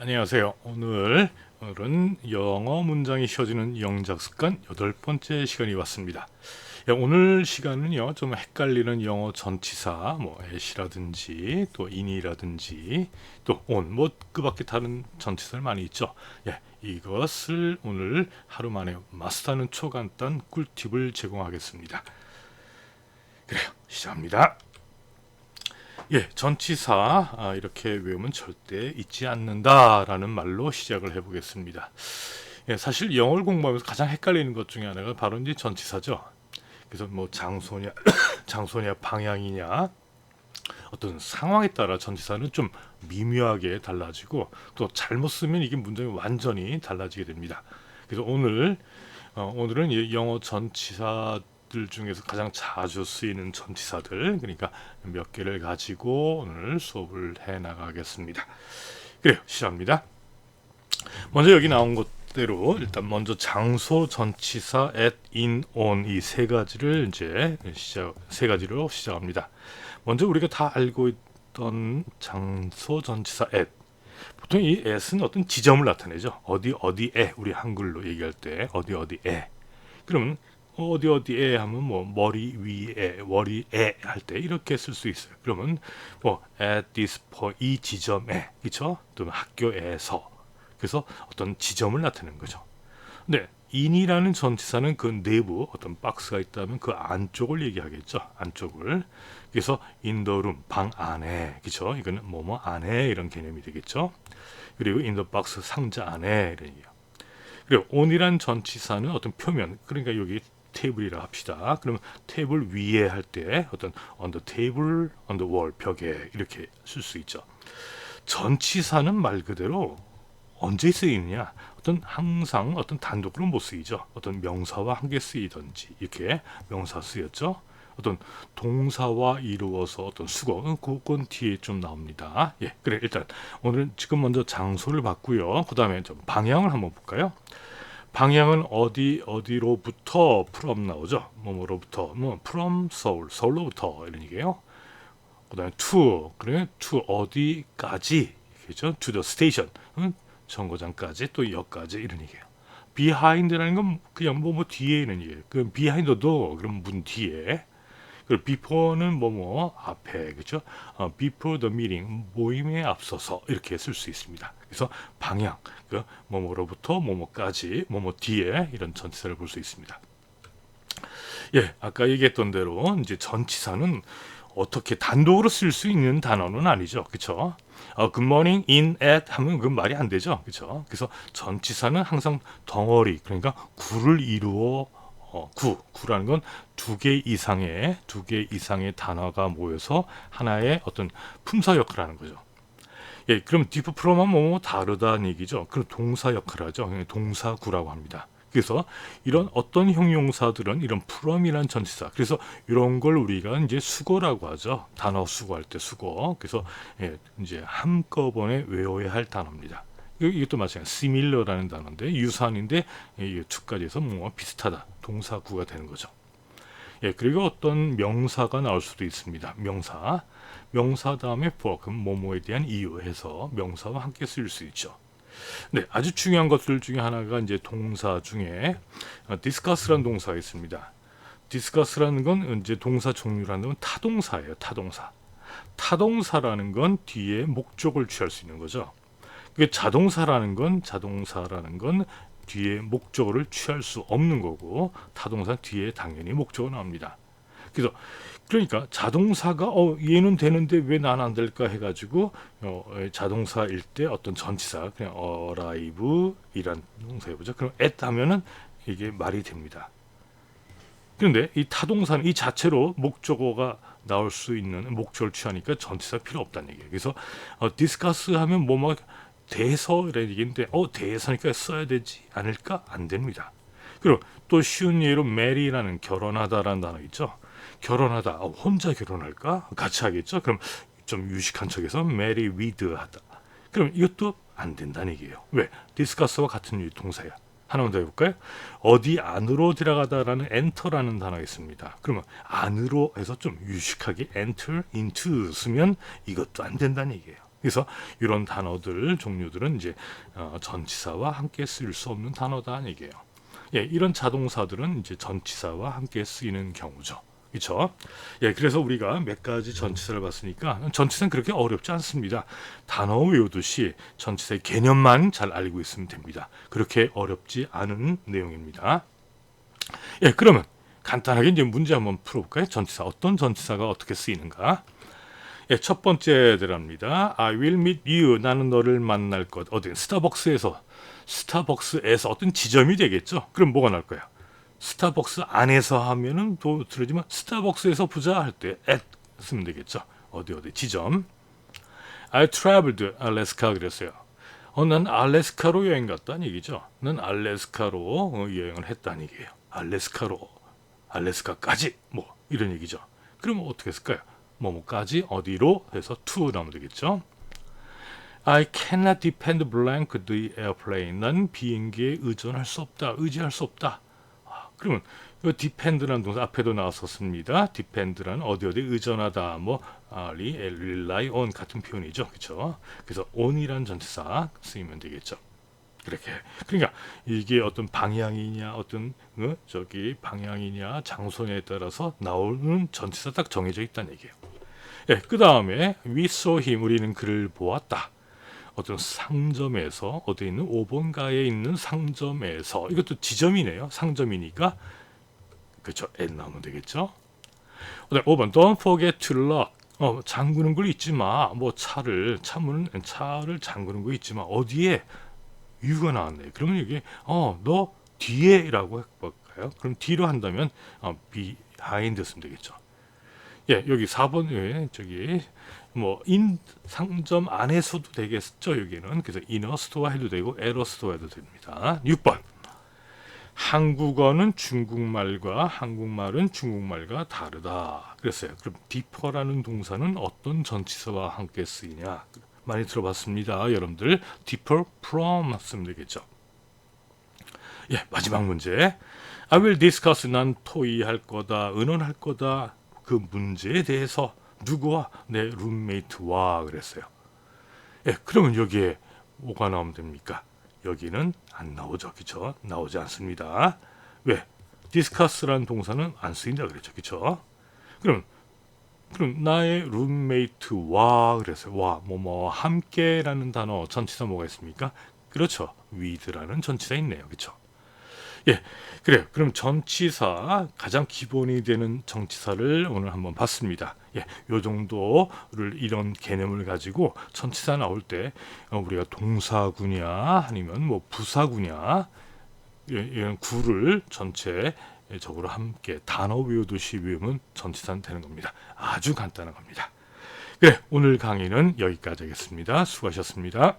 안녕하세요. 오늘은 영어 문장이 쉬워지는 영작 습관 8번째 시간이 왔습니다. 오늘 시간은요, 좀 헷갈리는 영어 전치사, at이라든지, 또 in이라든지, 또 on, 그 밖에 다른 전치사들 많이 있죠. 이것을 오늘 하루 만에 마스터하는 초간단 꿀팁을 제공하겠습니다. 그래요, 시작합니다. 전치사 이렇게 외우면 절대 잊지 않는다라는 말로 시작을 해보겠습니다. 사실 영어를 공부하면서 가장 헷갈리는 것 중에 하나가 바로 이제 전치사죠. 그래서 장소냐, 장소냐, 방향이냐, 어떤 상황에 따라 전치사는 좀 미묘하게 달라지고 또 잘못 쓰면 이게 문장이 완전히 달라지게 됩니다. 그래서 오늘은 이 영어 전치사들 중에서 가장 자주 쓰이는 전치사들, 그러니까 몇 개를 가지고 오늘 수업을 해 나가겠습니다. 그래요, 시작합니다. 먼저 여기 나온 것대로 일단 먼저 장소 전치사 at, in, on 이 세 가지를 세 가지로 시작합니다. 먼저 우리가 다 알고 있던 장소 전치사 at. 보통 이 at은 어떤 지점을 나타내죠. 어디에, 우리 한글로 얘기할 때 어디에. 그러면 어디에 하면 머리 위에, 머리에 할 때 이렇게 쓸 수 있어요. 그러면 at this point, 이 지점에, 그렇죠? 또는 학교에서. 그래서 어떤 지점을 나타내는 거죠. 근데 in이라는 전치사는 그 내부 어떤 박스가 있다면 그 안쪽을 얘기하겠죠. 안쪽을. 그래서 in the room, 방 안에, 그렇죠? 이거는 안에 이런 개념이 되겠죠. 그리고 in the box, 상자 안에 이런 얘기예요. 그리고 on이란 전치사는 어떤 표면, 그러니까 여기 테이블이라 합시다. 그러면 테이블 위에 할 때 어떤 on the table, on the wall, 벽에 이렇게 쓸 수 있죠. 전치사는 말 그대로 언제 쓰이느냐? 항상 어떤 단독으로 못 쓰이죠. 어떤 명사와 함께 쓰이든지 이렇게 명사 쓰였죠. 어떤 동사와 이루어서 어떤 수거, 그건 뒤에 좀 나옵니다. 그래, 일단 오늘 지금 먼저 장소를 봤고요. 그 다음에 좀 방향을 한번 볼까요? 방향은 어디로부터 from 나오죠. 뭐로부터, from Seoul, 서울로부터 이런 얘기예요. 그 다음에 to, 그래, to 어디까지, 그죠? to the station, 정거장까지, 또 역까지 이런 얘기예요. behind라는 건 그냥 뒤에 있는 얘기예요. 그 behind도 그럼 문 뒤에. 그리고 before는 앞에, 그렇죠? before the meeting, 모임에 앞서서 이렇게 쓸 수 있습니다. 그래서 방향, 뭐로부터 뭐까지, 뒤에 이런 전치사를 볼 수 있습니다. 아까 얘기했던 대로 이제 전치사는 어떻게 단독으로 쓸 수 있는 단어는 아니죠, 그렇죠? good morning, in, at 하면 그 말이 안 되죠, 그렇죠? 그래서 전치사는 항상 덩어리, 그러니까 구를 이루어 구라는 건 두 개 이상의 단어가 모여서 하나의 어떤 품사 역할을 하는 거죠. 그럼 differ from은 다르다는 얘기죠. 그럼 동사 역할을 하죠. 동사구라고 합니다. 그래서 이런 어떤 형용사들은 이런 from이라는 전치사, 그래서 이런 걸 우리가 이제 수거라고 하죠. 단어 수거할 때 수거. 그래서 이제 한꺼번에 외워야 할 단어입니다. 이것도 마찬가지로 similar라는 단어인데 유사한인데 to까지 해서 비슷하다, 동사구가 되는 거죠. 그리고 어떤 명사가 나올 수도 있습니다. 명사 다음에 for, 그럼 뭐뭐에 대한 이유 해서 명사와 함께 쓰일 수 있죠. 네, 아주 중요한 것들 중에 하나가 이제 동사 중에 discuss라는 동사가 있습니다. discuss라는 건 이제 동사 종류라는 건 타동사예요. 타동사라는 건 뒤에 목적을 취할 수 있는 거죠. 자동사라는 건 뒤에 목적어를 취할 수 없는 거고, 타동사 뒤에 당연히 목적어 나옵니다. 그러니까 자동사가 얘는 되는데 왜 난 안 될까 해가지고 자동사일 때 어떤 전치사, 그냥 arrive 이란 동사 해보죠. 그럼 at 하면은 이게 말이 됩니다. 그런데 이 타동사는 이 자체로 목적어가 나올 수 있는 목적을 취하니까 전치사 필요 없다는 얘기예요. 그래서 discuss 하면 대서라는 얘기인데 대서니까 써야 되지 않을까? 안 됩니다. 그리고 또 쉬운 예로 marry라는 결혼하다라는 단어 있죠. 결혼하다, 혼자 결혼할까? 같이 하겠죠. 그럼 좀 유식한 척해서 marry with 하다. 그럼 이것도 안 된다는 얘기예요. 왜? discuss와 같은 동사야. 하나만 더 해볼까요? 어디 안으로 들어가다라는 enter라는 단어가 있습니다. 그러면 안으로 해서 좀 유식하게 enter, into 쓰면 이것도 안 된다는 얘기예요. 그래서 이런 단어들 종류들은 이제 전치사와 함께 쓸 수 없는 단어다는 얘기예요. 예, 이런 자동사들은 이제 전치사와 함께 쓰이는 경우죠. 그렇죠? 예, 그래서 우리가 몇 가지 전치사를 봤으니까 전치사는 그렇게 어렵지 않습니다. 단어 외우듯이 전치사의 개념만 잘 알고 있으면 됩니다. 그렇게 어렵지 않은 내용입니다. 예, 그러면 간단하게 이제 문제 한번 풀어볼까요? 전치사 어떤 전치사가 어떻게 쓰이는가? 예, 첫 번째 들어갑니다. I will meet you. 나는 너를 만날 것. 어디? 스타벅스에서 어떤 지점이 되겠죠. 그럼 뭐가 나올까요? 스타벅스 안에서 하면은 또 들으지만 스타벅스에서 보자 할 때 at 쓰면 되겠죠. 어디 지점. I traveled Alaska 그랬어요. 난 알래스카로 여행 갔다는 얘기죠. 난 알래스카로 여행을 했다는 얘기예요. 알래스카까지 뭐 이런 얘기죠. 그럼 어떻게 했을까요? 뭐뭐까지 어디로 해서 to 나오면 되겠죠. I cannot depend blank the airplane. 난 비행기에 의존할 수 없다. 의지할 수 없다. 그러면 이 depend라는 동사 앞에도 나왔었습니다. depend라는 어디 의존하다, 뭐 rely on 같은 표현이죠, 그렇죠? 그래서 on이란 전치사 쓰이면 되겠죠. 그렇게. 그러니까 이게 어떤 방향이냐, 어떤 방향이냐, 장소에 따라서 나오는 전치사 딱 정해져 있다는 얘기예요. 예, 그 다음에 we saw him. 우리는 그를 보았다. 어떤 상점에서 어디 있는 5번가에 있는 상점에서 이것도 지점이네요. 상점이니까 그렇죠. at 나오면 되겠죠. 5번 don't forget to lock. 잠그는 걸 잊지 마. 뭐 차를 잠그는 거 잊지 마. 어디에 you가 나왔네요. 그러면 이게 너 뒤에라고 해볼까요? 그럼 뒤로 한다면 behind 쓰면 되겠죠. 예, 여기 4번 저기 인 상점 안에서도 되겠죠. 여기는 그래서 inner store 해도 되고 outer store 해도 됩니다. 6번 한국어는 중국말과 한국말은 중국말과 다르다. 그랬어요. 그럼 differ라는 동사는 어떤 전치사와 함께 쓰이냐? 많이 들어봤습니다. 여러분들 differ from 쓰면 되겠죠. 예, 마지막 문제. I will discuss. 난 토의할 거다, 의논할 거다. 그 문제에 대해서 누구와? 내 룸메이트와 그랬어요. 예, 그러면 여기에 뭐가 나오면 됩니까? 여기는 안 나오죠, 그렇죠? 나오지 않습니다. 왜? discuss라는 동사는 안 쓰인다 그랬죠, 그렇죠? 그럼 나의 룸메이트와 그랬어요. 와, 함께라는 단어 전치사 뭐가 있습니까? 그렇죠, with라는 전치사 있네요, 그렇죠? 예, 그래요. 그럼 전치사 가장 기본이 되는 전치사를 오늘 한번 봤습니다. 예, 요 정도를 이런 개념을 가지고 전치사 나올 때 우리가 동사구냐 아니면 뭐 부사구냐 이런 구를 전체적으로 함께 단어 외우듯이 외우면 전치사는 되는 겁니다. 아주 간단한 겁니다. 그래, 오늘 강의는 여기까지 하겠습니다. 수고하셨습니다.